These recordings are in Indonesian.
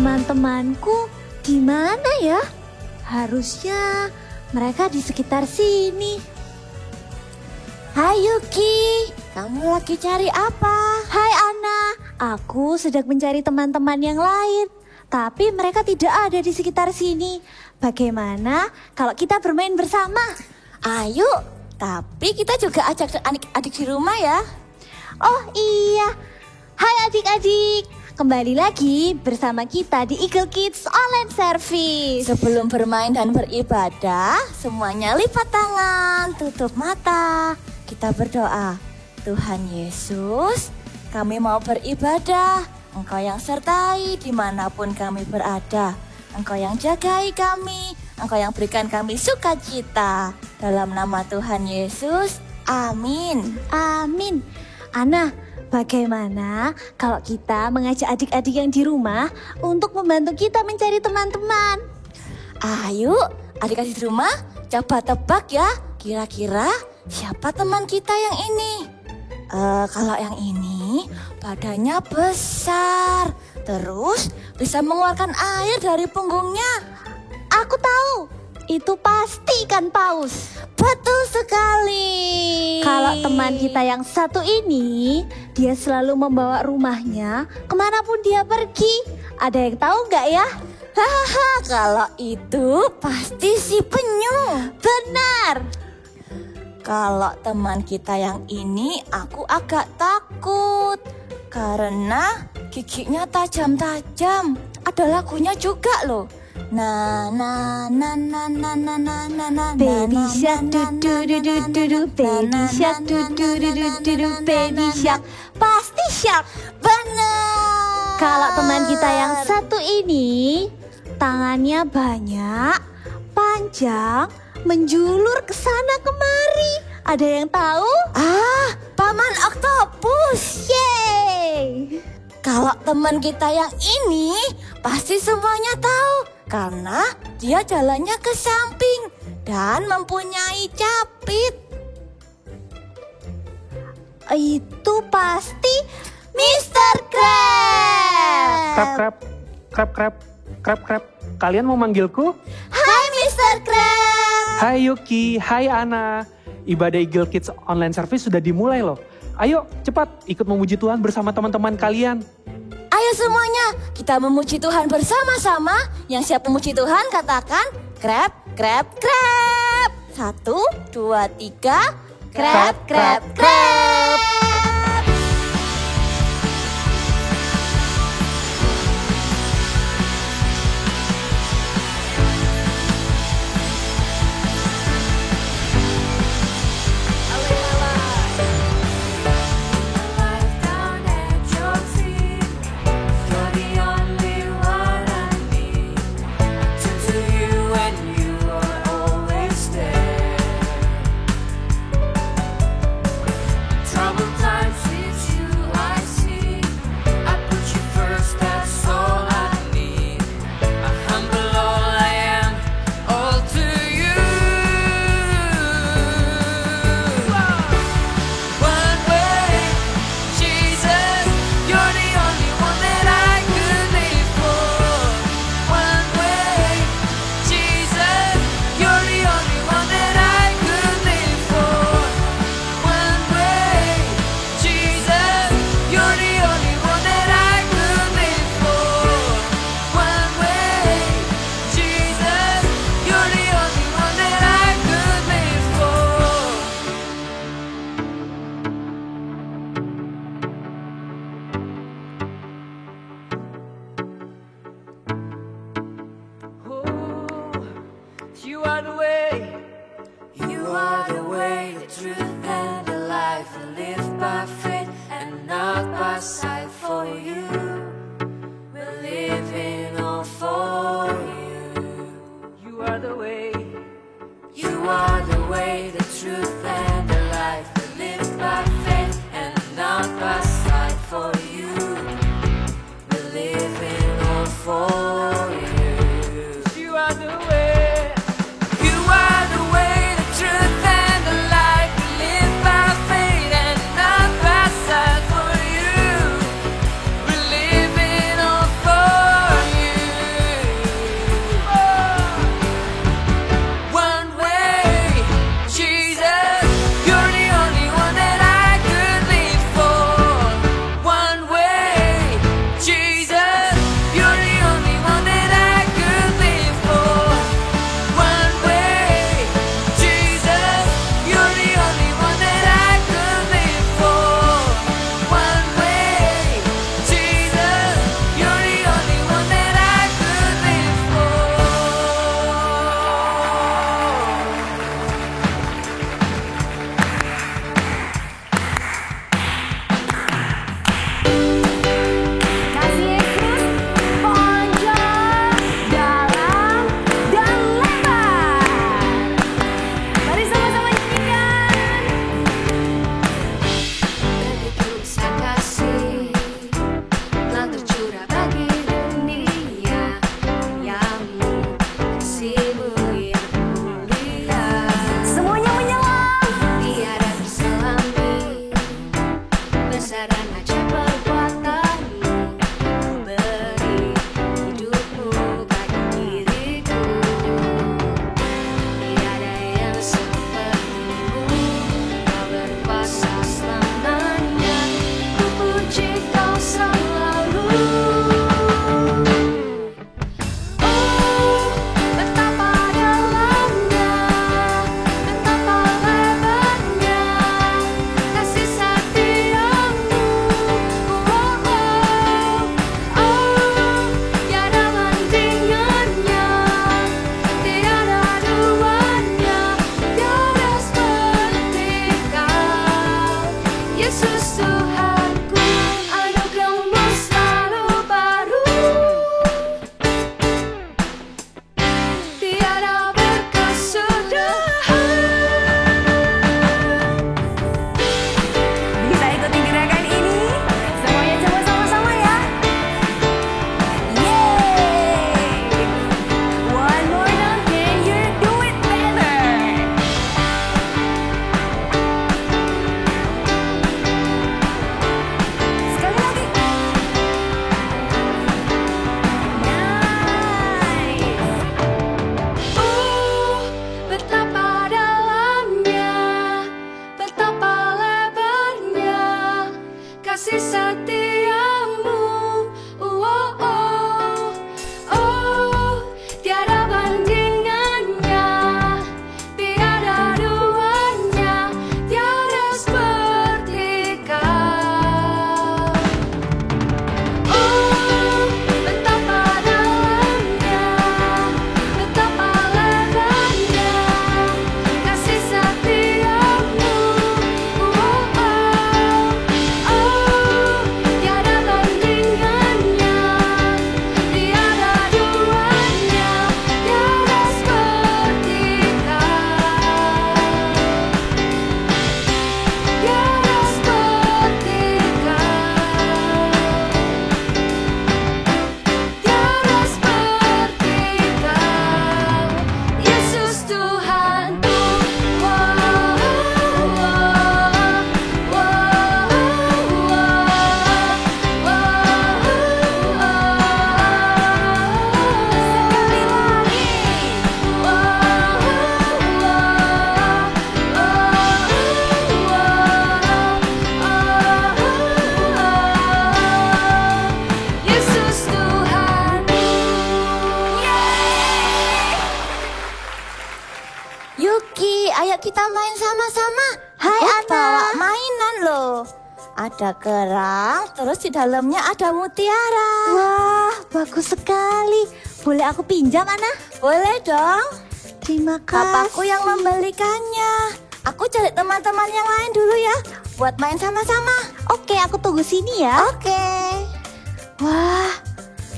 Teman-temanku di mana ya? Harusnya mereka di sekitar sini. Hai Yuki, kamu lagi cari apa? Hai Ana, aku sedang mencari teman-teman yang lain. Tapi mereka tidak ada di sekitar sini. Bagaimana kalau kita bermain bersama? Ayo, tapi kita juga ajak adik-adik di rumah ya. Oh iya, hai adik-adik. Kembali lagi bersama kita di Eagle Kids Online Service. Sebelum bermain dan beribadah, semuanya lipat tangan, tutup mata. Kita berdoa, Tuhan Yesus, kami mau beribadah. Engkau yang sertai dimanapun kami berada. Engkau yang jagai kami, Engkau yang berikan kami sukacita. Dalam nama Tuhan Yesus, amin. Amin. Ana, bagaimana kalau kita mengajak adik-adik yang di rumah untuk membantu kita mencari teman-teman? Ayo, adik-adik di rumah, coba tebak ya. Kira-kira siapa teman kita yang ini? Kalau yang ini badannya besar, terus bisa mengeluarkan air dari punggungnya. Aku tahu, itu pasti ikan paus. Betul sekali. Kalau teman kita yang satu ini, dia selalu membawa rumahnya kemanapun dia pergi. Ada yang tahu nggak ya? Hahaha, kalau itu pasti si penyu. Benar. Kalau teman kita yang ini aku agak takut karena giginya tajam-tajam. Ada lagunya juga loh. Na na na na na na na na na. Baby shark du du du du du du. Baby shark du du du du du du. Baby shark. Pasti shark. Benar. Kalau teman kita yang satu ini, tangannya banyak, panjang, menjulur ke sana kemari. Ada yang tahu? Paman Oktopus. Yeay. Kalau teman kita yang ini pasti semuanya tahu karena dia jalannya ke samping dan mempunyai capit. Itu pasti Mr. Crab. Krab. Kalian mau manggilku? Hai Mr. Crab. Hai Yuki, hai Ana. Ibadah Eagle Kids Online Service sudah dimulai loh. Ayo cepat ikut memuji Tuhan bersama teman-teman kalian. Ayo semuanya, kita memuji Tuhan bersama-sama. Yang siap memuji Tuhan katakan crab, crab, crab. 1, 2, 3. Crab, crab, crab. You are Tuhanku. Yesus Tuhanku. Yuki, ayo kita main sama-sama. Hai, Aku Ana. bawa mainan loh. Ada kerang, terus di dalamnya ada mutiara. Wah, bagus sekali. Boleh aku pinjam, Ana? Boleh dong. Terima kasih. Papaku yang membelikannya. Aku cari teman-teman yang lain dulu ya, buat main sama-sama. Oke, aku tunggu sini ya. Oke. Wah,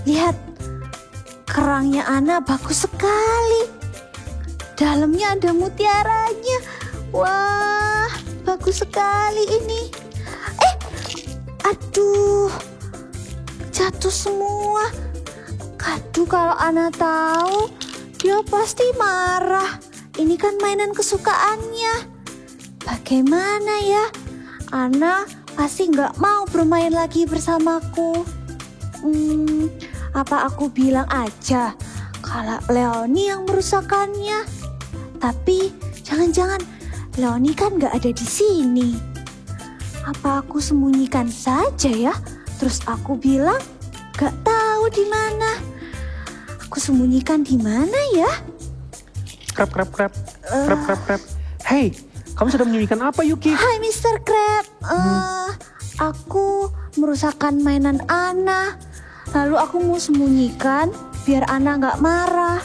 lihat. Kerangnya Ana bagus sekali. Dalamnya ada mutiaranya. Wah, bagus sekali ini. Aduh, jatuh semua. Aduh, kalau Ana tahu, dia pasti marah. Ini kan mainan kesukaannya. Bagaimana ya? Ana pasti nggak mau bermain lagi bersamaku. Apa aku bilang aja kalau Leoni yang merusakannya? Tapi jangan-jangan Leoni kan nggak ada di sini. Apa aku sembunyikan saja ya? Terus aku bilang gak tahu di mana. Aku sembunyikan di mana ya? Krep. Hey, kamu sudah menyembunyikan apa, Yuki? Hai Mr. Crab. Aku merusakkan mainan Ana. Lalu aku mau sembunyikan biar Ana gak marah.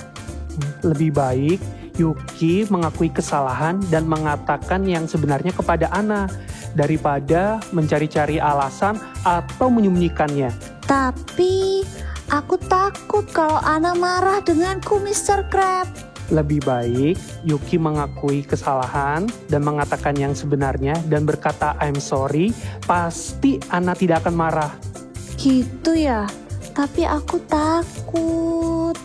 Lebih baik Yuki mengakui kesalahan dan mengatakan yang sebenarnya kepada Ana daripada mencari-cari alasan atau menyembunyikannya. Tapi aku takut kalau Ana marah denganku, Mr. Crab. Lebih baik Yuki mengakui kesalahan dan mengatakan yang sebenarnya dan berkata I'm sorry, pasti Ana tidak akan marah. Gitu ya, tapi aku takut.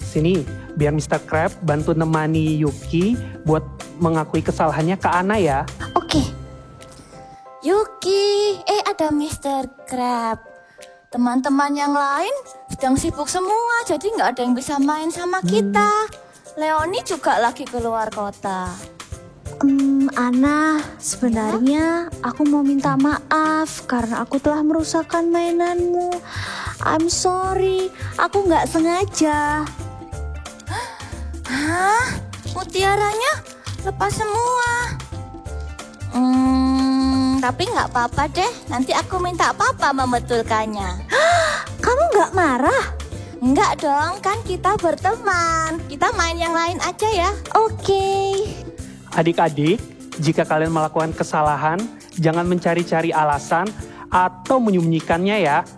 Sini, biar Mr. Crab bantu nemani Yuki buat mengakui kesalahannya ke Ana ya. Oke. Yuki, ada Mr. Crab. Teman-teman yang lain sedang sibuk semua, jadi nggak ada yang bisa main sama kita. Leoni juga lagi keluar kota. Ana, sebenarnya aku mau minta maaf karena aku telah merusakkan mainanmu. I'm sorry, aku nggak sengaja. Hah? Mutiaranya lepas semua. Tapi nggak apa-apa deh, nanti aku minta papa membetulkannya. Kamu nggak marah? Enggak dong, kan kita berteman. Kita main yang lain aja ya. Oke. Adik-adik, jika kalian melakukan kesalahan, jangan mencari-cari alasan atau menyembunyikannya ya.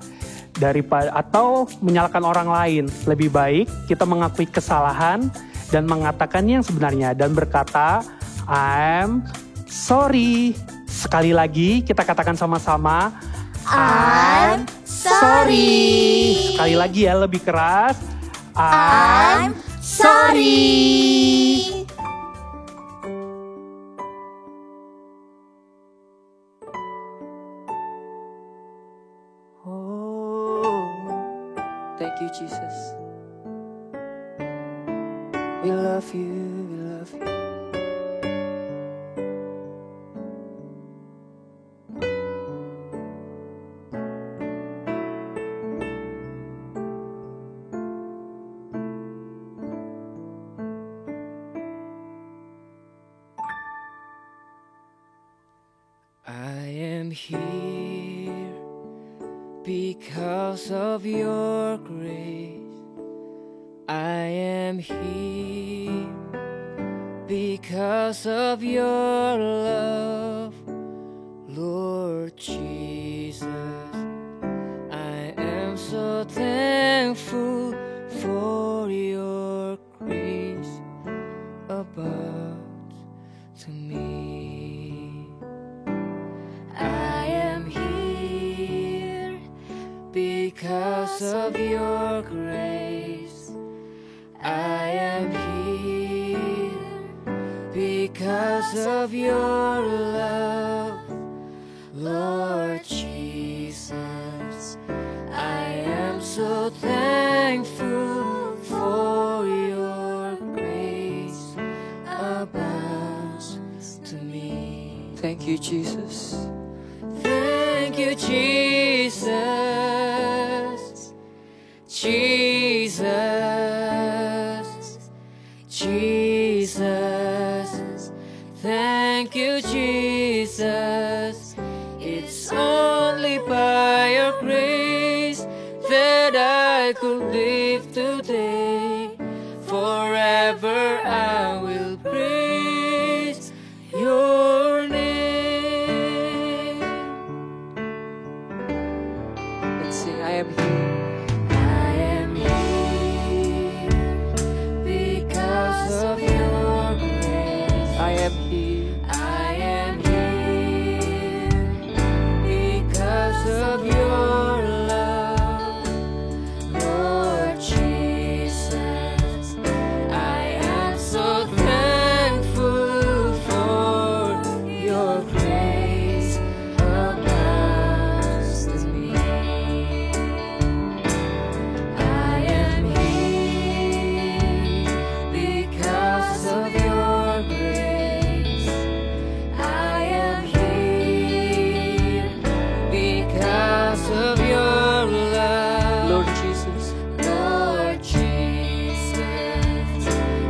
Atau menyalahkan orang lain. Lebih baik kita mengakui kesalahan dan mengatakan yang sebenarnya dan berkata, I'm sorry. Sekali lagi kita katakan sama-sama, I'm sorry. Sekali lagi ya, lebih keras. I'm sorry. Thank you, Jesus. We love you, we love you. I am here because of your grace. I am here because of your love, Lord Jesus. I am so thankful for your grace about to me. I am here because of your grace. I am here because of your love, Lord Jesus. I am so thankful for your grace abounds to me. Thank you, Jesus. Thank you, Jesus. Jesus. Jesus. Thank you, Jesus. It's only by your grace that I could live today. Forever I will praise your name. Let's sing, I am here. I am here because of your grace. I am here. I am here because of your love, Lord Jesus. I am so thankful for your grace abounds to me. I am here because of your grace. I am here because of your love, Lord Jesus. Lord Jesus.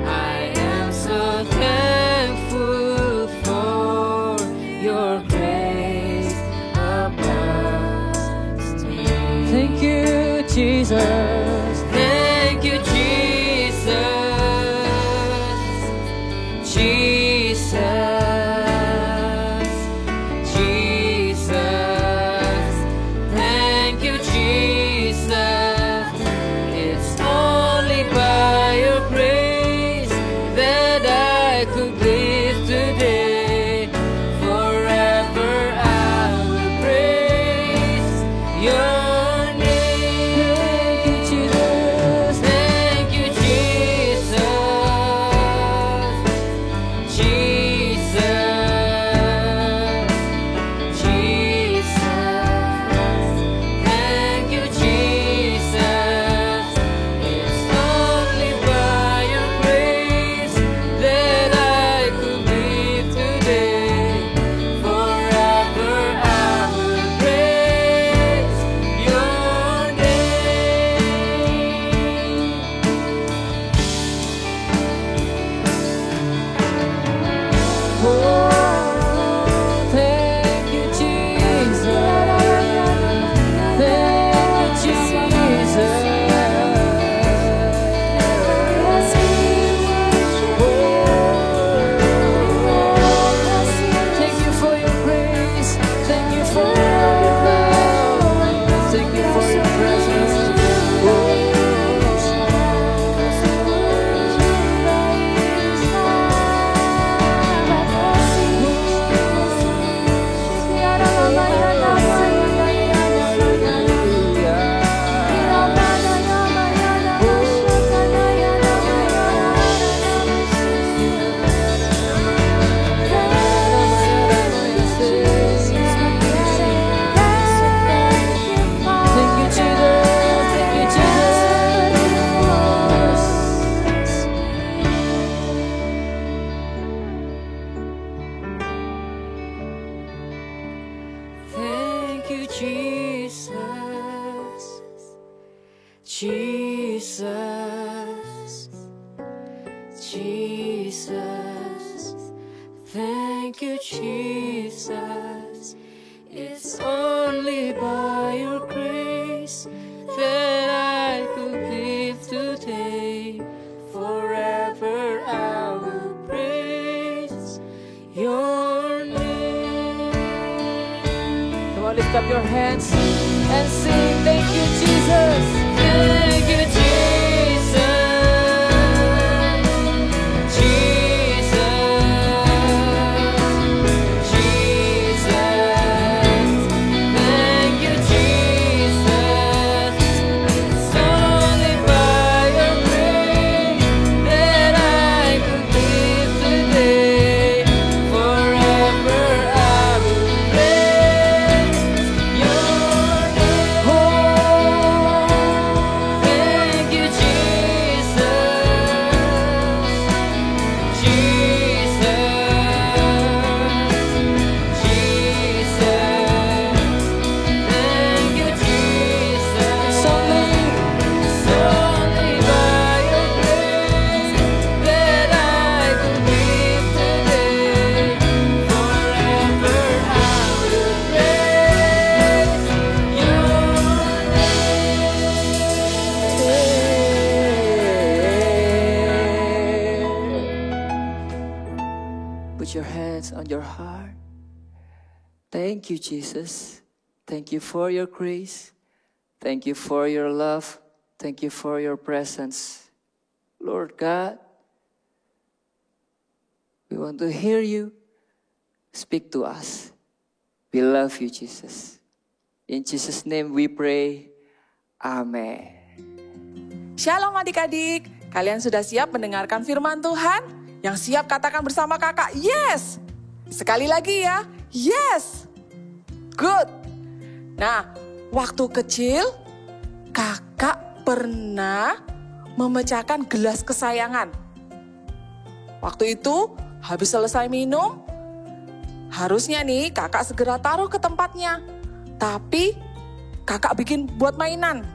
I am so thankful for your grace abounds to me. Thank you, Jesus. Thank you, Jesus. Jesus. Jesus. Thank you, Jesus. It's only by your grace that I could live today. Forever I will praise your name. Thank you, Jesus. Thank you, Jesus. Jesus. Jesus. Thank you, Jesus. It's only by your grace that I could live today. Forever I will praise your name. Oh, thank you, Jesus. Thank you, Jesus. Thank you for your grace. Thank you for your love. Thank you for your presence. Thank you, Jesus. Thank you, Jesus. Thank you, Jesus. Jesus. Jesus. Thank you, Jesus. It's only by your grace that I could live today. Forever I will praise your name. Come on, lift up your hands and sing. Thank you, Jesus. Thank you, Jesus. Jesus. Jesus. Thank you, Jesus. It's only by your grace that I could live today. Put your hands on your heart. Thank you, Jesus. Thank you for your grace. Thank you for your love. Thank you for your presence. Lord God, we want to hear you. Speak to us. We love you, Jesus. In Jesus' name we pray. Amen. Shalom adik-adik, kalian sudah siap mendengarkan firman Tuhan? Yang siap katakan bersama kakak, yes! Sekali lagi ya, yes! Good! Nah, waktu kecil, kakak pernah memecahkan gelas kesayangan. Waktu itu, habis selesai minum, harusnya nih kakak segera taruh ke tempatnya. Tapi, kakak bikin buat mainan.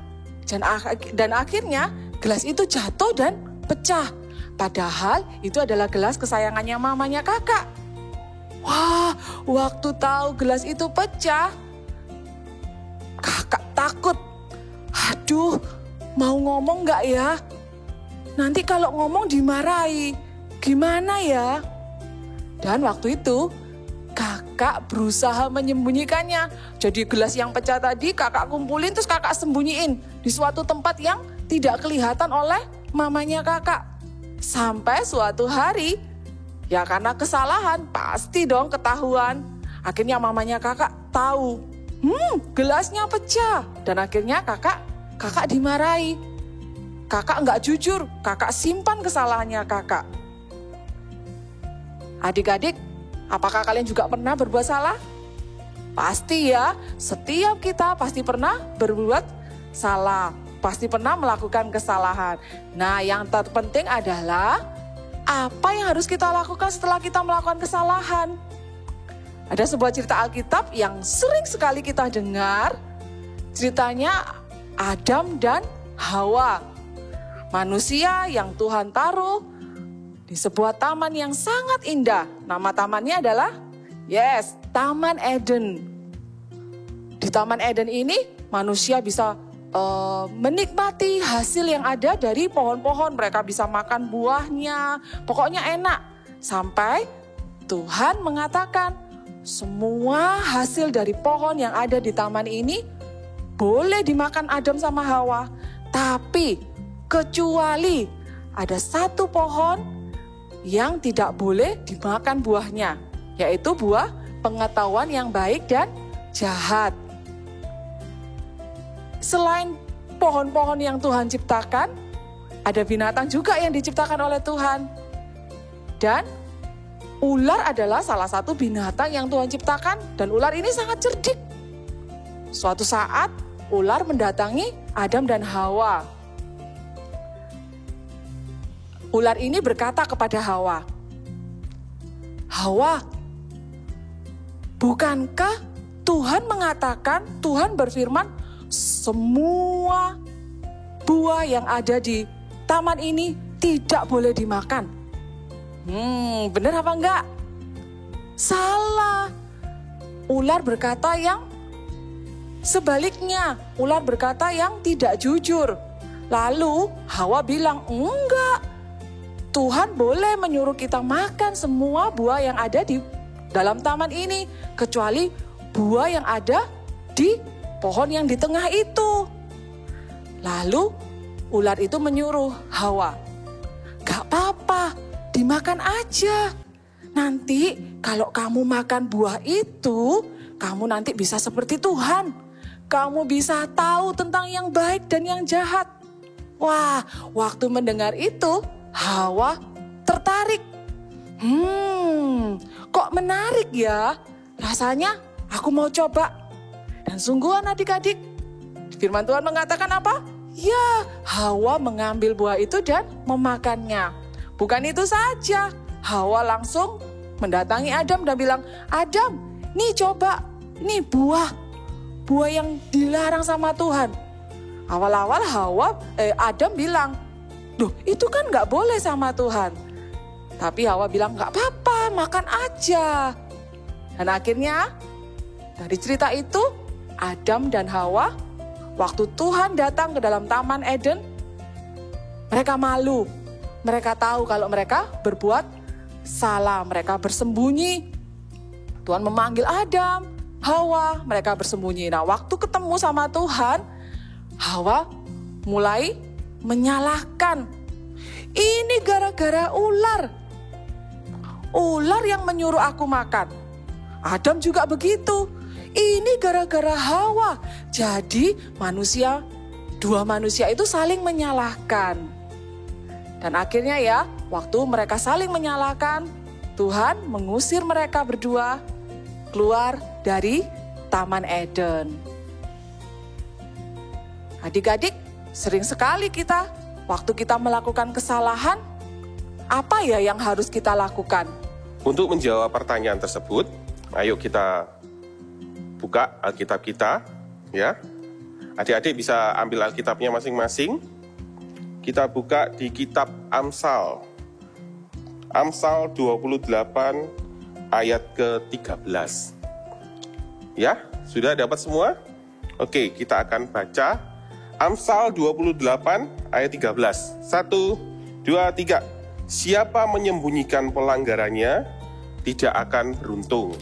Dan akhirnya gelas itu jatuh dan pecah. Padahal itu adalah gelas kesayangannya mamanya kakak. Wah, waktu tahu gelas itu pecah, kakak takut. Aduh, mau ngomong gak ya? Nanti kalau ngomong dimarahi, gimana ya? Dan waktu itu kakak berusaha menyembunyikannya. Jadi gelas yang pecah tadi kakak kumpulin terus kakak sembunyiin di suatu tempat yang tidak kelihatan oleh mamanya kakak. Sampai suatu hari, ya karena kesalahan pasti dong ketahuan. Akhirnya mamanya kakak tahu, gelasnya pecah. Dan akhirnya kakak dimarahi. Kakak nggak jujur, kakak simpan kesalahannya kakak. Adik-adik, apakah kalian juga pernah berbuat salah? Pasti ya, setiap kita pasti pernah berbuat salah. Pasti pernah melakukan kesalahan. Nah, yang terpenting adalah apa yang harus kita lakukan setelah kita melakukan kesalahan. Ada sebuah cerita Alkitab yang sering sekali kita dengar. Ceritanya Adam dan Hawa. Manusia yang Tuhan taruh di sebuah taman yang sangat indah. Nama tamannya adalah, Taman Eden. Di Taman Eden ini manusia bisa menikmati hasil yang ada dari pohon-pohon. Mereka bisa makan buahnya, pokoknya enak. Sampai Tuhan mengatakan semua hasil dari pohon yang ada di taman ini boleh dimakan Adam sama Hawa. Tapi kecuali ada satu pohon yang tidak boleh dimakan buahnya, yaitu buah pengetahuan yang baik dan jahat. Selain pohon-pohon yang Tuhan ciptakan, ada binatang juga yang diciptakan oleh Tuhan. Dan ular adalah salah satu binatang yang Tuhan ciptakan, dan ular ini sangat cerdik. Suatu saat, ular mendatangi Adam dan Hawa. Ular ini berkata kepada Hawa, "Hawa, bukankah Tuhan mengatakan, Tuhan berfirman, semua buah yang ada di taman ini tidak boleh dimakan?" Benar apa enggak? Salah. Ular berkata yang sebaliknya. Ular berkata yang tidak jujur. Lalu Hawa bilang, enggak. Tuhan boleh menyuruh kita makan semua buah yang ada di dalam taman ini, kecuali buah yang ada di pohon yang di tengah itu. Lalu ular itu menyuruh Hawa, "Gak apa-apa, dimakan aja. Nanti kalau kamu makan buah itu, kamu nanti bisa seperti Tuhan. Kamu bisa tahu tentang yang baik dan yang jahat." Wah, waktu mendengar itu, Hawa tertarik. Kok menarik ya? Rasanya aku mau coba. Dan sungguhan adik-adik, firman Tuhan mengatakan apa? Ya, Hawa mengambil buah itu dan memakannya. Bukan itu saja, Hawa langsung mendatangi Adam dan bilang, Adam, nih coba, nih buah yang dilarang sama Tuhan. Awal-awal Adam bilang, duh itu kan gak boleh sama Tuhan. Tapi Hawa bilang, gak apa-apa, makan aja. Dan akhirnya dari cerita itu, Adam dan Hawa, waktu Tuhan datang ke dalam Taman Eden, mereka malu. Mereka tahu kalau mereka berbuat salah, mereka bersembunyi. Tuhan memanggil Adam, Hawa, mereka bersembunyi. Nah, waktu ketemu sama Tuhan, Hawa mulai menyalahkan. Ini gara-gara ular. Ular yang menyuruh aku makan. Adam juga begitu. Ini gara-gara Hawa. Jadi dua manusia itu saling menyalahkan. Dan akhirnya ya, waktu mereka saling menyalahkan, Tuhan mengusir mereka berdua keluar dari Taman Eden. Adik-adik, sering sekali waktu kita melakukan kesalahan, apa ya yang harus kita lakukan? Untuk menjawab pertanyaan tersebut, ayo kita buka Alkitab kita, ya. Adik-adik bisa ambil Alkitabnya masing-masing. Kita buka di kitab Amsal. Amsal 28 ayat ke-13. Ya, sudah dapat semua? Oke, kita akan baca Amsal 28 ayat 13. 1, 2, 3. Siapa menyembunyikan pelanggarannya tidak akan beruntung.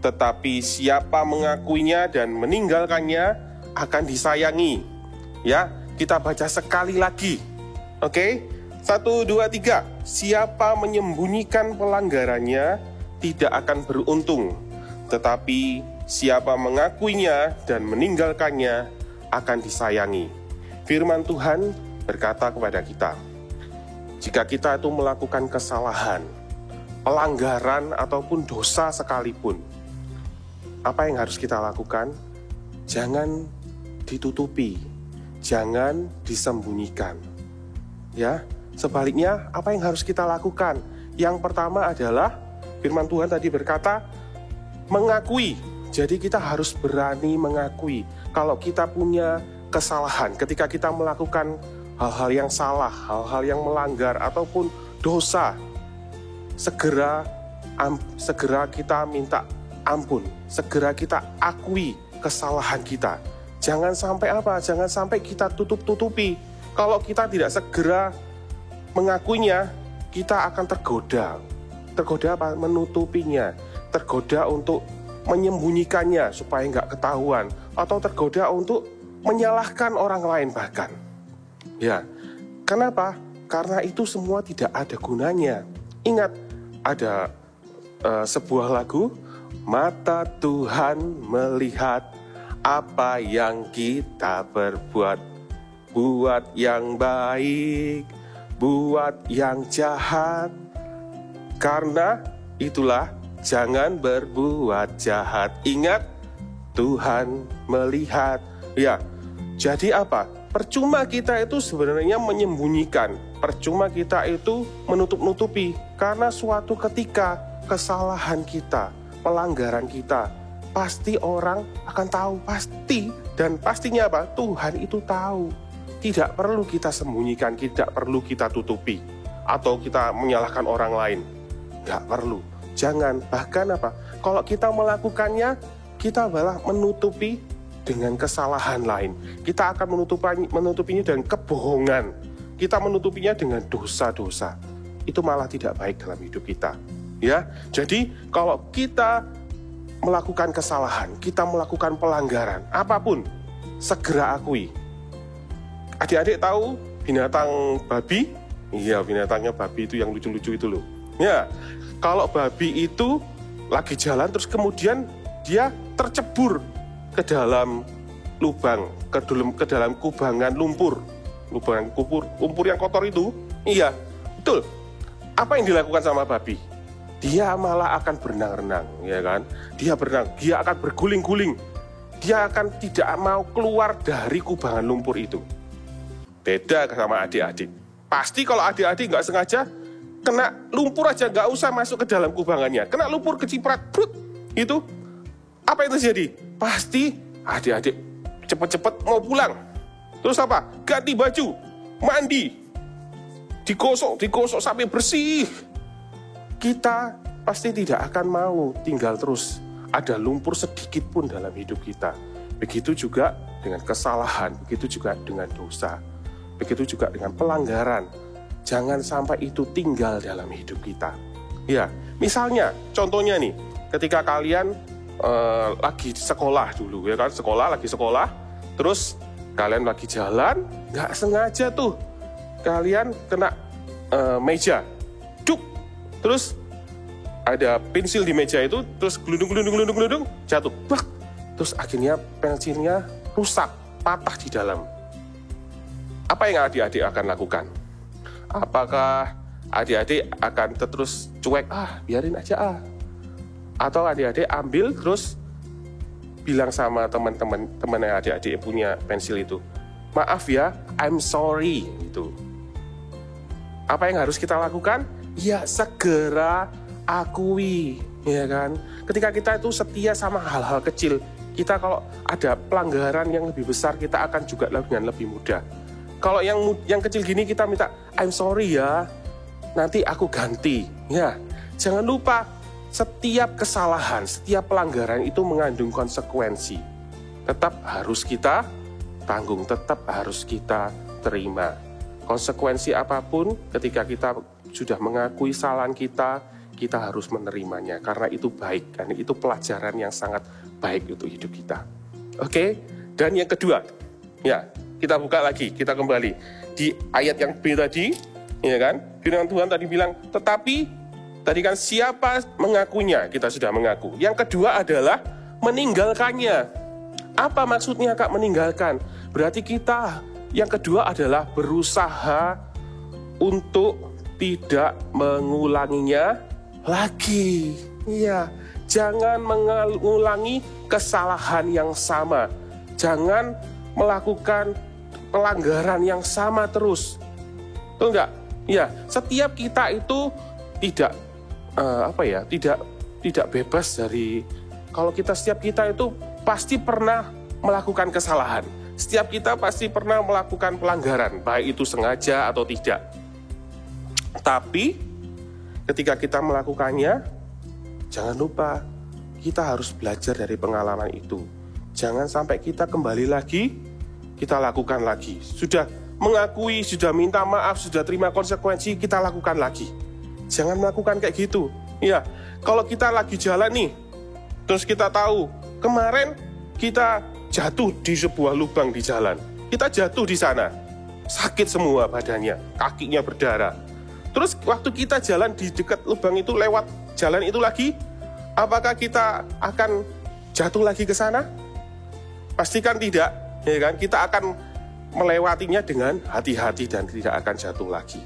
Tetapi siapa mengakuinya dan meninggalkannya akan disayangi. Ya, kita baca sekali lagi. Oke, 1, 2, 3. Siapa menyembunyikan pelanggarannya tidak akan beruntung. Tetapi siapa mengakuinya dan meninggalkannya akan disayangi. Firman Tuhan berkata kepada kita, jika kita itu melakukan kesalahan, pelanggaran ataupun dosa sekalipun, apa yang harus kita lakukan? Jangan ditutupi, jangan disembunyikan. Ya, sebaliknya apa yang harus kita lakukan? Yang pertama adalah firman Tuhan tadi berkata mengakui. Jadi kita harus berani mengakui kalau kita punya kesalahan, ketika kita melakukan hal-hal yang salah, hal-hal yang melanggar ataupun dosa, segera kita minta ampun, segera kita akui kesalahan kita. Jangan sampai Jangan sampai kita tutup-tutupi. Kalau kita tidak segera mengakuinya, kita akan tergoda. Tergoda apa? Menutupinya. Tergoda untuk menyembunyikannya supaya nggak ketahuan. Atau tergoda untuk menyalahkan orang lain bahkan. Ya, kenapa? Karena itu semua tidak ada gunanya. Ingat, ada sebuah lagu, mata Tuhan melihat apa yang kita berbuat. Buat yang baik, buat yang jahat. Karena itulah jangan berbuat jahat. Ingat, Tuhan melihat. Ya, jadi apa? Percuma kita itu sebenarnya menyembunyikan. Percuma kita itu menutup-nutupi. Karena suatu ketika kesalahan kita, pelanggaran kita, pasti orang akan tahu. Pasti. Dan pastinya apa? Tuhan itu tahu. Tidak perlu kita sembunyikan, tidak perlu kita tutupi. Atau kita menyalahkan orang lain. Tidak perlu. Jangan. Bahkan apa? Kalau kita melakukannya, kita malah menutupi dengan kesalahan lain. Kita akan menutupinya dengan kebohongan. Kita menutupinya dengan dosa-dosa. Itu malah tidak baik dalam hidup kita. Ya, jadi kalau kita melakukan kesalahan, kita melakukan pelanggaran, apapun, segera akui. Adik-adik tahu binatang babi? Iya, binatangnya babi itu yang lucu-lucu itu loh. Ya, kalau babi itu lagi jalan terus kemudian dia tercebur ke dalam lubang, ke dalam kubangan lumpur. Lumpur yang kotor itu. Iya, betul. Apa yang dilakukan sama babi? Dia malah akan berenang-renang, ya kan? Dia berenang, dia akan berguling-guling. Dia akan tidak mau keluar dari kubangan lumpur itu. Beda sama adik-adik. Pasti kalau adik-adik nggak sengaja, kena lumpur aja nggak usah masuk ke dalam kubangannya. Kena lumpur keciprat, brut, itu apa yang terjadi? Pasti adik-adik cepet-cepet mau pulang. Terus apa? Ganti baju, mandi, digosok sampai bersih. Kita pasti tidak akan mau tinggal terus ada lumpur sedikit pun dalam hidup kita. Begitu juga dengan kesalahan, begitu juga dengan dosa, begitu juga dengan pelanggaran. Jangan sampai itu tinggal dalam hidup kita. Ya, misalnya, contohnya nih, ketika kalian lagi sekolah dulu, ya kan, lagi sekolah, terus kalian lagi jalan, nggak sengaja tuh, kalian kena meja, cuk, terus ada pensil di meja itu, terus gelundung, jatuh, bak, terus akhirnya pensilnya rusak, patah di dalam. Apa yang adik-adik akan lakukan? Apakah adik-adik akan terus cuek, biarin aja atau adik-adik ambil terus bilang sama teman-teman yang adik-adik punya pensil itu, maaf ya, I'm sorry, gitu. Apa yang harus kita lakukan? Ya segera akui, ya kan? Ketika kita itu setia sama hal-hal kecil, kita kalau ada pelanggaran yang lebih besar, kita akan juga dengan lebih mudah. Kalau yang kecil gini kita minta, I'm sorry ya, nanti aku ganti. Ya, jangan lupa setiap kesalahan, setiap pelanggaran itu mengandung konsekuensi. Tetap harus kita tanggung, tetap harus kita terima. Konsekuensi apapun ketika kita sudah mengakui kesalahan kita harus menerimanya. Karena itu baik, karena itu pelajaran yang sangat baik untuk hidup kita. Oke, dan yang kedua, ya, kita buka lagi, kita kembali di ayat yang B tadi, ya kan? Firman Tuhan tadi bilang, tetapi tadi kan siapa mengakunya, kita sudah mengaku. Yang kedua adalah meninggalkannya. Apa maksudnya Kak meninggalkan? Berarti kita yang kedua adalah berusaha untuk tidak mengulanginya lagi. Iya, jangan mengulangi kesalahan yang sama. Jangan melakukan pelanggaran yang sama terus. Betul enggak? Ya, setiap kita itu tidak tidak bebas dari, kalau setiap kita itu pasti pernah melakukan kesalahan. Setiap kita pasti pernah melakukan pelanggaran, baik itu sengaja atau tidak. Tapi ketika kita melakukannya, jangan lupa kita harus belajar dari pengalaman itu. Jangan sampai kita kembali lagi, kita lakukan lagi. Sudah mengakui, sudah minta maaf, sudah terima konsekuensi, kita lakukan lagi. Jangan melakukan kayak gitu. Ya, kalau kita lagi jalan nih, terus kita tahu kemarin kita jatuh di sebuah lubang di jalan. Kita jatuh di sana, sakit semua badannya, kakinya berdarah. Terus waktu kita jalan di dekat lubang itu, lewat jalan itu lagi, apakah kita akan jatuh lagi ke sana? Pastikan tidak, ya kan? Kita akan melewatinya dengan hati-hati dan tidak akan jatuh lagi.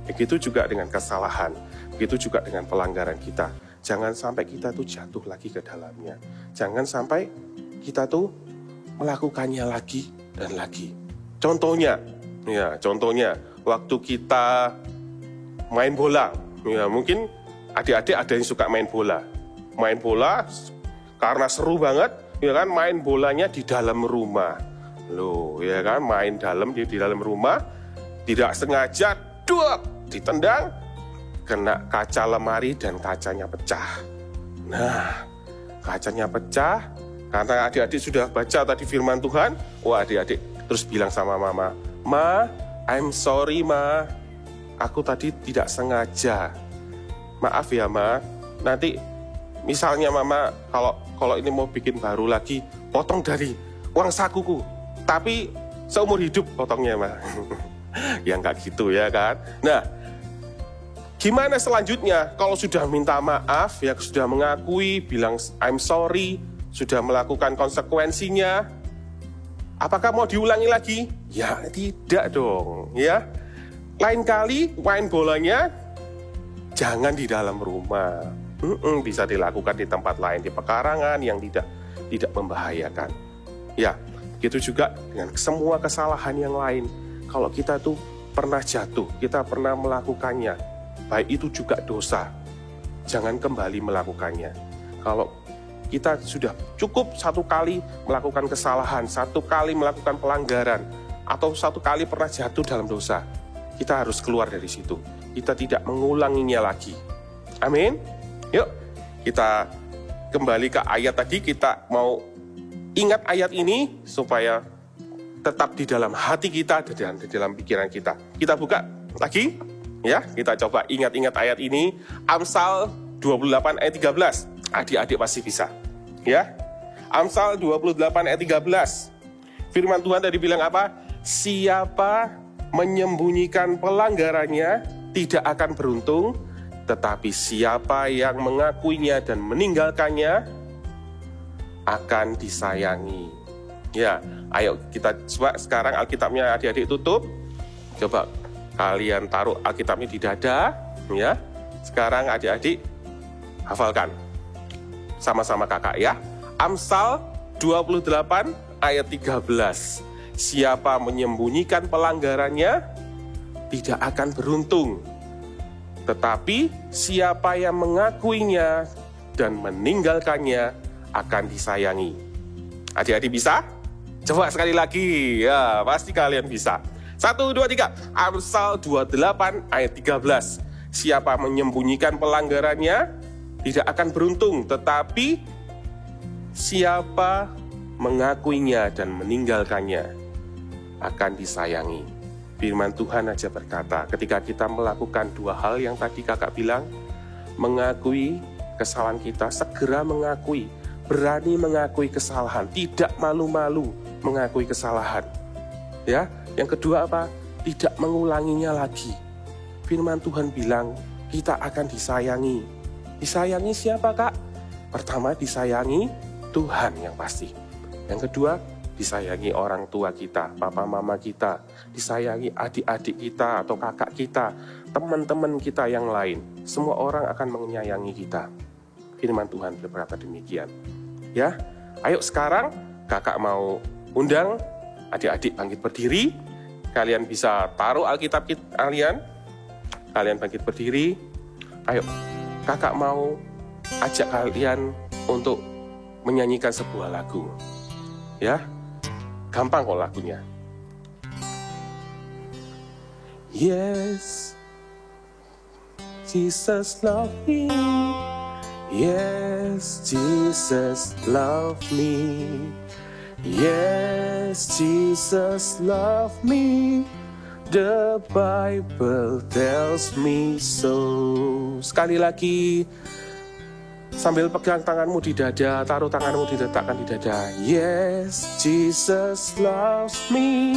Begitu juga dengan kesalahan, begitu juga dengan pelanggaran kita. Jangan sampai kita tuh jatuh lagi ke dalamnya. Jangan sampai kita tuh melakukannya lagi dan lagi. Contohnya waktu kita main bola, ya mungkin adik-adik ada yang suka main bola. Main bola karena seru banget, ya kan, main bolanya di dalam rumah. Loh, ya kan, main di dalam rumah, tidak sengaja, ditendang, kena kaca lemari dan kacanya pecah. Nah, kacanya pecah, karena adik-adik sudah baca tadi firman Tuhan, adik-adik terus bilang sama mama, Ma, I'm sorry Ma, aku tadi tidak sengaja. Maaf ya Ma, nanti misalnya Mama kalau ini mau bikin baru lagi, potong dari uang sakuku, tapi seumur hidup potongnya Ma. Ya nggak gitu ya kan. Nah, gimana selanjutnya kalau sudah minta maaf, ya sudah mengakui, bilang I'm sorry, sudah melakukan konsekuensinya, apakah mau diulangi lagi? Ya tidak dong, ya. Lain kali main bolanya jangan di dalam rumah, bisa dilakukan di tempat lain, di pekarangan yang tidak membahayakan. Ya, begitu juga dengan semua kesalahan yang lain. Kalau kita tuh pernah jatuh, kita pernah melakukannya, baik itu juga dosa, jangan kembali melakukannya. Kalau kita sudah cukup satu kali melakukan kesalahan, satu kali melakukan pelanggaran, atau satu kali pernah jatuh dalam dosa, kita harus keluar dari situ. Kita tidak mengulanginya lagi. Amin. Yuk, kita kembali ke ayat tadi. Kita mau ingat ayat ini supaya tetap di dalam hati kita dan di dalam pikiran kita. Kita buka lagi, ya. Kita coba ingat-ingat ayat ini. Amsal 28 ayat 13. Adik-adik pasti bisa, ya. Amsal 28 ayat 13. Firman Tuhan tadi bilang apa? Siapa menyembunyikan pelanggarannya tidak akan beruntung, tetapi siapa yang mengakuinya dan meninggalkannya akan disayangi. Ya, ayo kita coba sekarang Alkitabnya adik-adik tutup. Coba kalian taruh Alkitabnya di dada, ya. Sekarang adik-adik hafalkan sama-sama kakak, ya. Amsal 28 ayat 13. Siapa menyembunyikan pelanggarannya tidak akan beruntung, tetapi siapa yang mengakuinya dan meninggalkannya akan disayangi. Adik-adik bisa? Coba sekali lagi, ya pasti kalian bisa. 1, 2, 3. Amsal 28 ayat 13. Siapa menyembunyikan pelanggarannya tidak akan beruntung, tetapi siapa mengakuinya dan meninggalkannya akan disayangi. Firman Tuhan aja berkata, ketika kita melakukan dua hal yang tadi kakak bilang, mengakui kesalahan kita, segera mengakui, berani mengakui kesalahan, tidak malu-malu mengakui kesalahan. Ya, yang kedua apa? Tidak mengulanginya lagi. Firman Tuhan bilang, kita akan disayangi. Disayangi siapa, Kak? Pertama, disayangi Tuhan yang pasti. Yang kedua, disayangi orang tua kita, papa mama kita, disayangi adik-adik kita atau kakak kita, teman-teman kita yang lain. Semua orang akan menyayangi kita. Firman Tuhan berkata demikian. Ya, ayo sekarang kakak mau undang adik-adik bangkit berdiri. Kalian bisa taruh Alkitab kalian. Kalian bangkit berdiri. Ayo, kakak mau ajak kalian untuk menyanyikan sebuah lagu. Ya, gampang kok lagunya. Yes, Jesus love me. Yes, Jesus love me. Yes, Jesus love me. The Bible tells me so. Sekali lagi, sambil pegang tanganmu di dada, taruh tanganmu diletakkan di dada. Yes, Jesus loves me.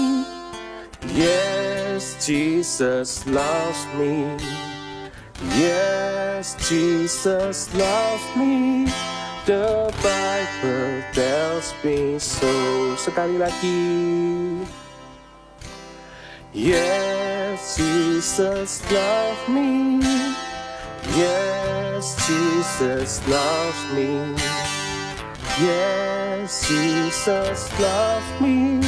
Yes, Jesus loves me. Yes, Jesus loves me. The Bible tells me so. Sekali lagi. Yes, Jesus loves me. Yes, Jesus loves me. Yes, Jesus loves me.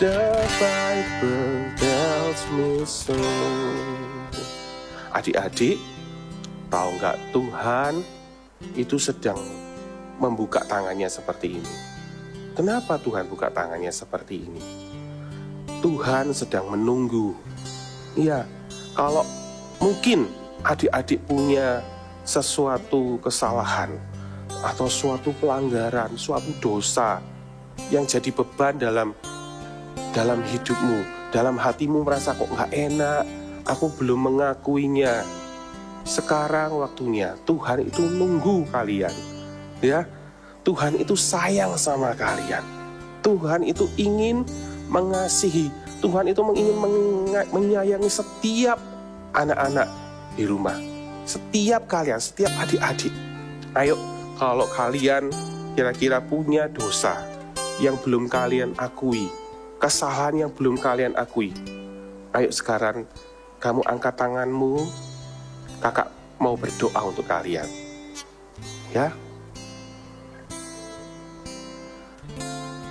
The Bible tells me so. Adik-adik, tahu nggak, Tuhan itu sedang membuka tangannya seperti ini. Kenapa Tuhan buka tangannya seperti ini? Tuhan sedang menunggu. Iya, kalau mungkin adik-adik punya sesuatu kesalahan atau suatu pelanggaran, suatu dosa yang jadi beban dalam hidupmu, dalam hatimu merasa kok nggak enak, aku belum mengakuinya. Sekarang waktunya Tuhan itu nunggu kalian, ya. Tuhan itu sayang sama kalian. Tuhan itu ingin mengasihi. Tuhan itu ingin menyayangi setiap anak-anak di rumah, setiap kalian, setiap adik-adik. Ayo, kalau kalian kira-kira punya dosa yang belum kalian akui, kesalahan yang belum kalian akui, ayo sekarang kamu angkat tanganmu. Kakak mau berdoa untuk kalian, ya.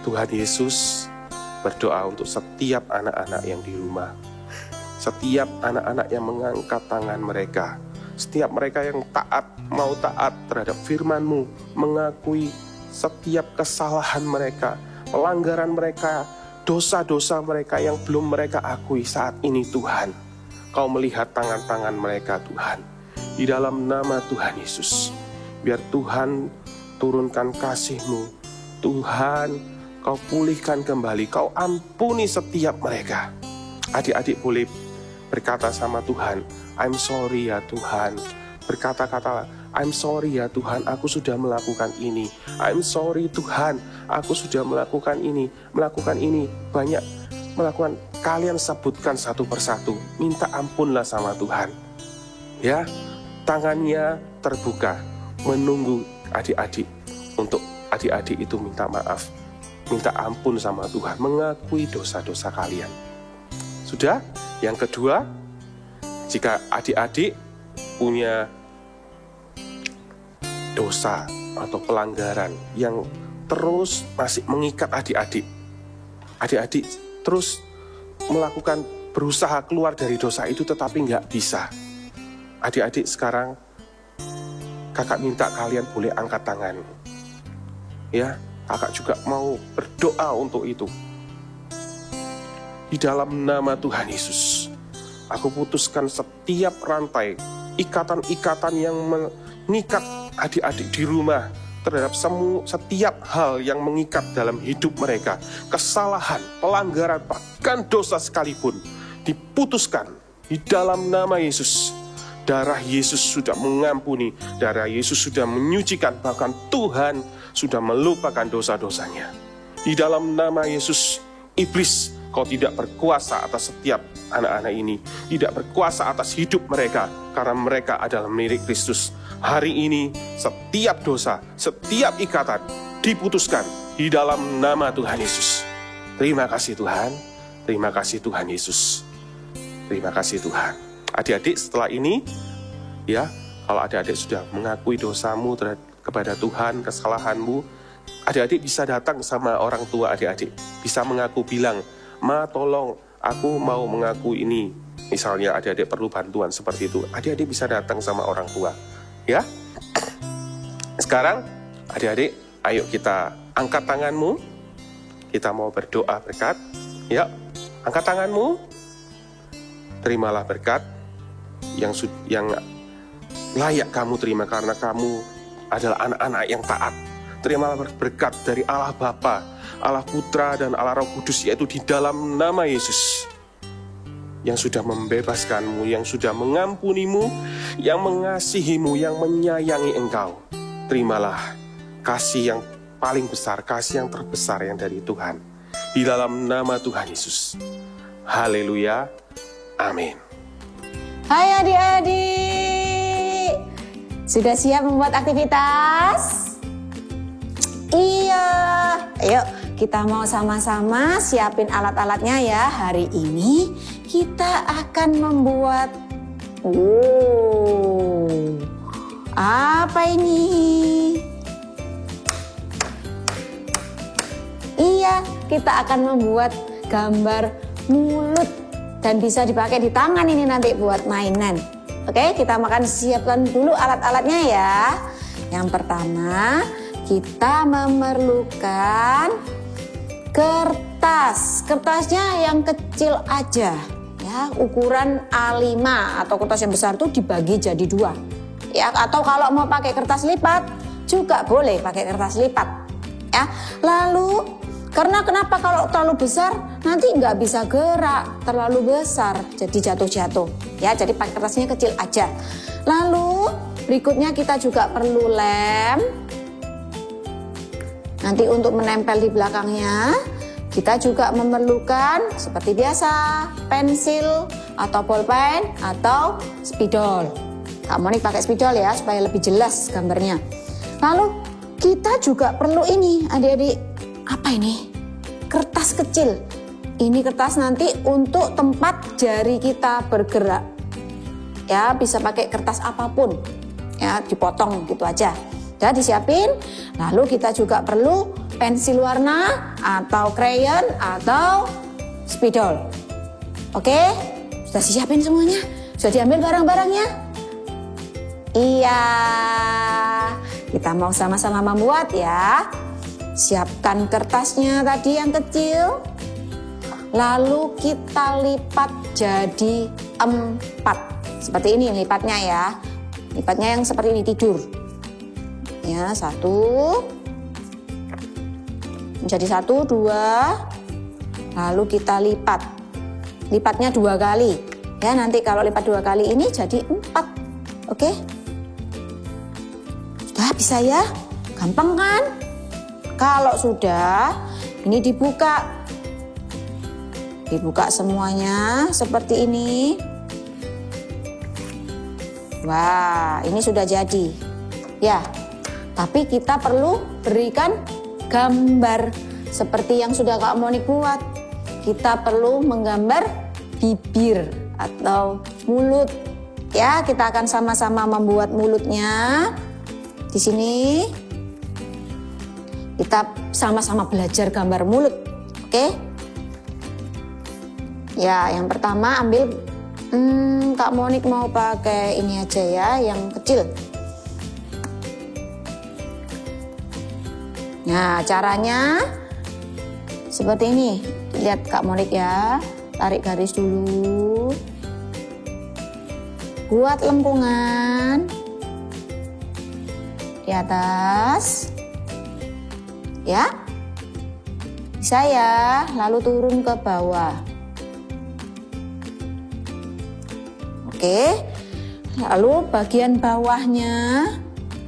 Tuhan Yesus berdoa untuk setiap anak-anak yang di rumah. setiap anak-anak yang mengangkat tangan mereka, setiap mereka yang mau taat terhadap firman-Mu, mengakui setiap kesalahan mereka, pelanggaran mereka, dosa-dosa mereka yang belum mereka akui saat ini Tuhan. Kau melihat tangan-tangan mereka Tuhan. Di dalam nama Tuhan Yesus, biar Tuhan turunkan kasih-Mu. Tuhan, Kau pulihkan kembali, Kau ampuni setiap mereka. Adik-adik boleh berkata sama Tuhan, I'm sorry ya Tuhan. Berkata-kata, I'm sorry ya Tuhan, aku sudah melakukan ini. I'm sorry Tuhan, aku sudah melakukan ini. Banyak melakukan. Kalian sebutkan satu persatu, minta ampunlah sama Tuhan. Ya, tangannya terbuka, menunggu adik-adik. Untuk adik-adik itu minta maaf, minta ampun sama Tuhan, mengakui dosa-dosa kalian. Sudah? Yang kedua, jika adik-adik punya dosa atau pelanggaran yang terus masih mengikat adik-adik, adik-adik terus melakukan, berusaha keluar dari dosa itu tetapi nggak bisa. Adik-adik sekarang kakak minta kalian boleh angkat tangan. Ya, kakak juga mau berdoa untuk itu. Di dalam nama Tuhan Yesus, aku putuskan setiap rantai, ikatan-ikatan yang mengikat adik-adik di rumah terhadap setiap hal yang mengikat dalam hidup mereka, kesalahan, pelanggaran, bahkan dosa sekalipun, diputuskan di dalam nama Yesus. Darah Yesus sudah mengampuni, darah Yesus sudah menyucikan, bahkan Tuhan sudah melupakan dosa-dosanya. Di dalam nama Yesus, iblis, kau tidak berkuasa atas setiap anak-anak ini, tidak berkuasa atas hidup mereka, karena mereka adalah milik Kristus. Hari ini setiap dosa, setiap ikatan diputuskan di dalam nama Tuhan Yesus. Terima kasih Tuhan, terima kasih Tuhan Yesus, terima kasih Tuhan. Adik-adik setelah ini, ya, kalau adik-adik sudah mengakui dosamu kepada Tuhan, kesalahanmu, adik-adik bisa datang sama orang tua adik-adik, bisa mengaku, bilang, Ma tolong aku mau mengaku ini. Misalnya adik-adik perlu bantuan seperti itu, adik-adik bisa datang sama orang tua. Ya, sekarang adik-adik, ayo kita angkat tanganmu. Kita mau berdoa berkat. Ya, angkat tanganmu. Terimalah berkat yang layak kamu terima, karena kamu adalah anak-anak yang taat. Terimalah berkat dari Allah Bapa, Allah Putra, dan Allah Roh Kudus, yaitu di dalam nama Yesus, yang sudah membebaskanmu, yang sudah mengampunimu, yang mengasihimu, yang menyayangi engkau. Terimalah kasih yang paling besar, kasih yang terbesar yang dari Tuhan. Di dalam nama Tuhan Yesus. Haleluya. Amin. Hai adik-adik, sudah siap membuat aktivitas? Iya, ayo kita mau sama-sama siapin alat-alatnya ya. Hari ini kita akan membuat, apa ini? Iya, kita akan membuat gambar mulut dan bisa dipakai di tangan ini nanti buat mainan. Oke, kita siapkan dulu alat-alatnya ya. Yang pertama, kita memerlukan kertas. Kertasnya yang kecil aja ya, ukuran A5, atau kertas yang besar itu dibagi jadi 2. Ya, atau kalau mau pakai kertas lipat juga boleh pakai kertas lipat. Ya. Lalu kenapa kalau terlalu besar nanti nggak bisa gerak, terlalu besar jadi jatuh-jatuh. Ya, jadi pakai kertasnya kecil aja. Lalu berikutnya kita juga perlu lem. Nanti untuk menempel di belakangnya, kita juga memerlukan seperti biasa pensil atau bolpen atau spidol. Kamu nih pakai spidol ya supaya lebih jelas gambarnya. Lalu kita juga perlu ini adik-adik. Apa ini? Kertas kecil. Ini kertas nanti untuk tempat jari kita bergerak. Ya, bisa pakai kertas apapun. Ya, dipotong gitu aja. Udah disiapin. Lalu kita juga perlu pensil warna atau crayon atau spidol. Oke? Sudah siapin semuanya? Sudah diambil barang-barangnya? Iya, kita mau sama-sama membuat ya. Siapkan kertasnya tadi yang kecil. Lalu kita lipat jadi 4. Seperti ini lipatnya ya. Lipatnya yang seperti ini, tidur. Ya, 1. Menjadi 1, 2. Lalu kita lipat. Lipatnya 2 kali. Ya, nanti kalau lipat 2 kali ini jadi 4. Oke? Sudah bisa ya? Gampang kan? Kalau sudah, ini dibuka. Dibuka semuanya seperti ini. Wah, ini sudah jadi. Ya, tapi kita perlu berikan gambar seperti yang sudah Kak Monik buat. Kita perlu menggambar bibir atau mulut. Ya, kita akan sama-sama membuat mulutnya. Di sini kita sama-sama belajar gambar mulut. Oke? Ya, yang pertama ambil Kak Monik mau pakai ini aja ya, yang kecil. Nah, caranya seperti ini. Lihat Kak Monik ya, tarik garis dulu. Buat lengkungan di atas. Ya. Bisa ya, lalu turun ke bawah. Oke. Lalu bagian bawahnya,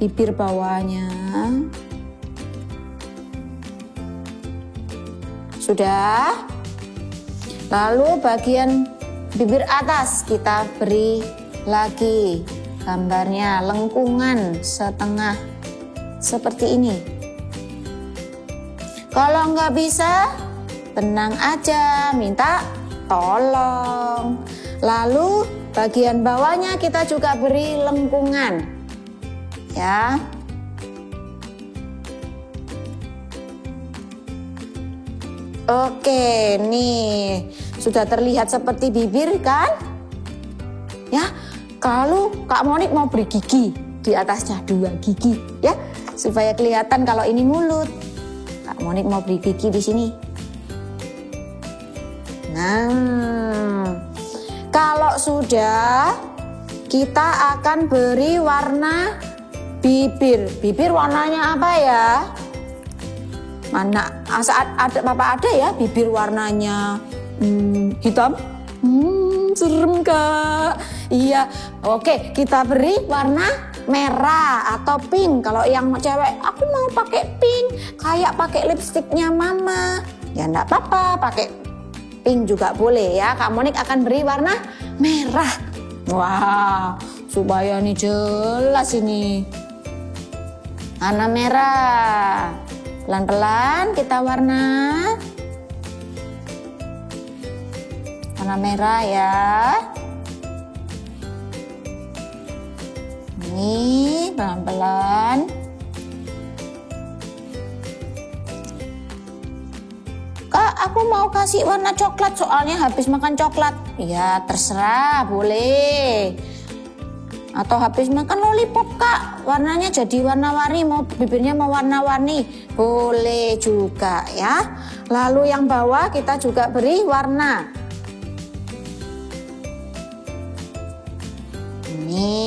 bibir bawahnya. Sudah. Lalu bagian bibir atas kita beri lagi gambarnya lengkungan setengah seperti ini. Kalau nggak bisa, tenang aja, minta tolong. Lalu bagian bawahnya kita juga beri lengkungan. Ya. Oke, nih sudah terlihat seperti bibir kan? Ya, kalau Kak Monik mau beri gigi di atasnya 2 gigi, ya, supaya kelihatan kalau ini mulut. Kak Monik mau beri gigi di sini. Nah, kalau sudah, kita akan beri warna bibir. Bibir warnanya apa ya? Mana saat ada Papa ada ya bibir warnanya hitam. Serem Kak. Iya. Oke, kita beri warna merah atau pink. Kalau yang cewek, aku mau pakai pink, kayak pakai lipstiknya Mama. Ya enggak apa-apa, pakai pink juga boleh ya. Kak Monik akan beri warna merah. Wah, supaya ini jelas ini. Warna merah. Pelan-pelan kita warna merah ya. Ini pelan-pelan. Kak, aku mau kasih warna coklat soalnya habis makan coklat. Ya terserah, boleh. Atau habis makan lollipop Kak, warnanya jadi warna-warni, mau bibirnya mau warna-warni, boleh juga ya. Lalu yang bawah kita juga beri warna. Ini.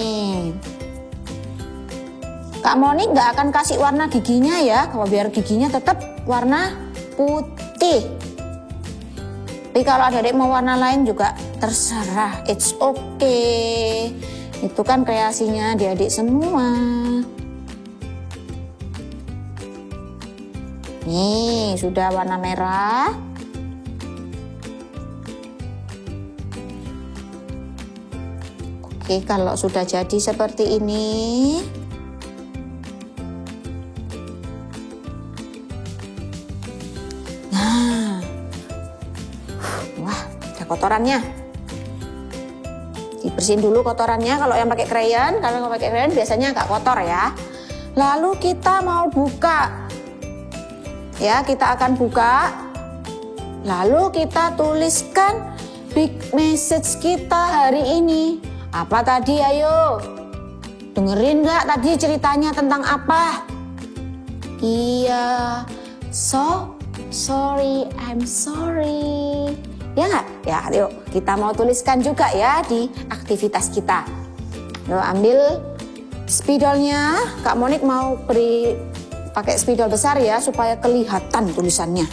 Kak Monik nggak akan kasih warna giginya ya, kalau biar giginya tetap warna putih. Tapi kalau adik-adik mau warna lain juga terserah, it's okay. Itu kan kreasinya adik-adik semua. Nih, sudah warna merah. Oke, kalau sudah jadi seperti ini. Nah. Wah, ada kotorannya. Dibersihin dulu kotorannya kalau yang pakai krayon. Kalau nggak pakai krayon biasanya agak kotor ya. Lalu kita mau buka. Ya, kita akan buka. Lalu kita tuliskan big message kita hari ini. Apa tadi, ayo? Dengerin gak tadi ceritanya tentang apa? Iya, so sorry, I'm sorry. Ya nggak? Ya, yuk kita mau tuliskan juga ya di aktivitas kita. Yuk ambil spidolnya. Kak Monik mau beri pakai spidol besar ya supaya kelihatan tulisannya.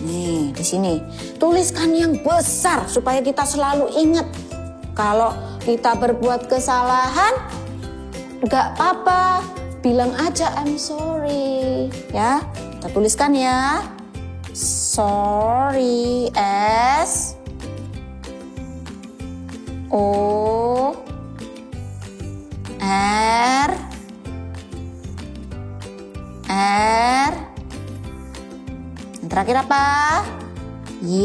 Nih di sini tuliskan yang besar supaya kita selalu ingat kalau kita berbuat kesalahan nggak apa-apa, bilang aja I'm sorry ya. Kita tuliskan ya. Sorry, S O R R. Yang terakhir apa? Y.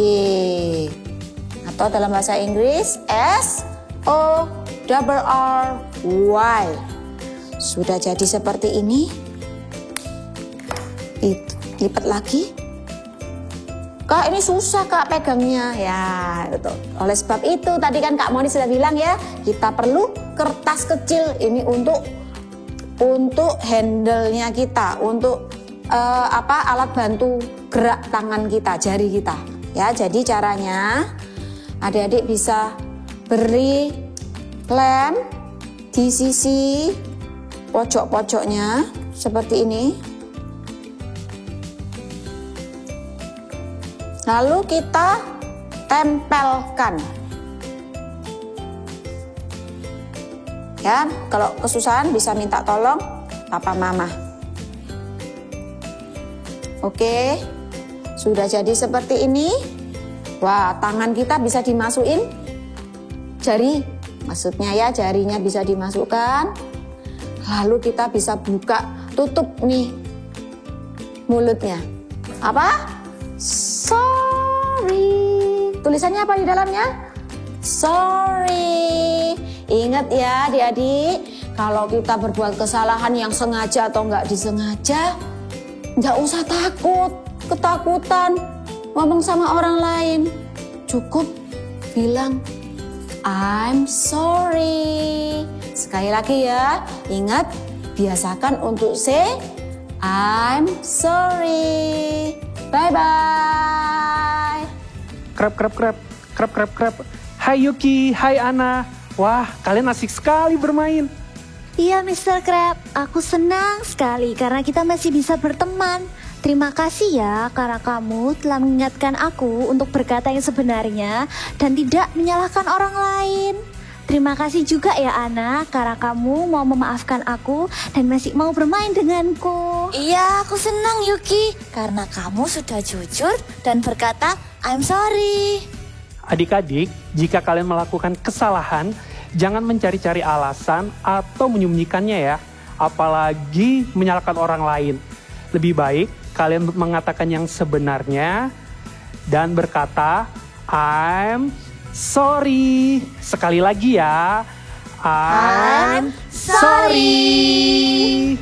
Atau dalam bahasa Inggris S O R Y. Sudah jadi seperti ini. Lipat lagi. Kak, ini susah Kak pegangnya. Ya, gitu. Oleh sebab itu tadi kan Kak Moni sudah bilang ya, kita perlu kertas kecil ini untuk handle-nya kita, untuk alat bantu gerak tangan kita, jari kita. Ya, jadi caranya adik-adik bisa beri lem di sisi pojok-pojoknya seperti ini. Lalu kita tempelkan. Ya, kalau kesusahan bisa minta tolong papa mama. Oke, sudah jadi seperti ini. Wah, tangan kita bisa dimasukin jari. Maksudnya ya, jarinya bisa dimasukkan. Lalu kita bisa buka, tutup nih mulutnya. Apa? Sorry. Tulisannya apa di dalamnya? Sorry. Ingat ya adik-adik, kalau kita berbuat kesalahan yang sengaja atau nggak disengaja, nggak usah takut, ketakutan, ngomong sama orang lain. Cukup bilang, I'm sorry. Sekali lagi ya, ingat, biasakan untuk say, I'm sorry. Bye-bye. Krep. Hai Yuki, hai Ana. Wah, kalian asik sekali bermain. Iya Mr. Crab, aku senang sekali karena kita masih bisa berteman. Terima kasih ya karena kamu telah mengingatkan aku untuk berkata yang sebenarnya dan tidak menyalahkan orang lain. Terima kasih juga ya Ana karena kamu mau memaafkan aku dan masih mau bermain denganku. Iya, aku senang Yuki karena kamu sudah jujur dan berkata I'm sorry. Adik-adik, jika kalian melakukan kesalahan, jangan mencari-cari alasan atau menyembunyikannya ya, apalagi menyalahkan orang lain. Lebih baik kalian mengatakan yang sebenarnya dan berkata I'm sorry. Sekali lagi ya, I'm sorry.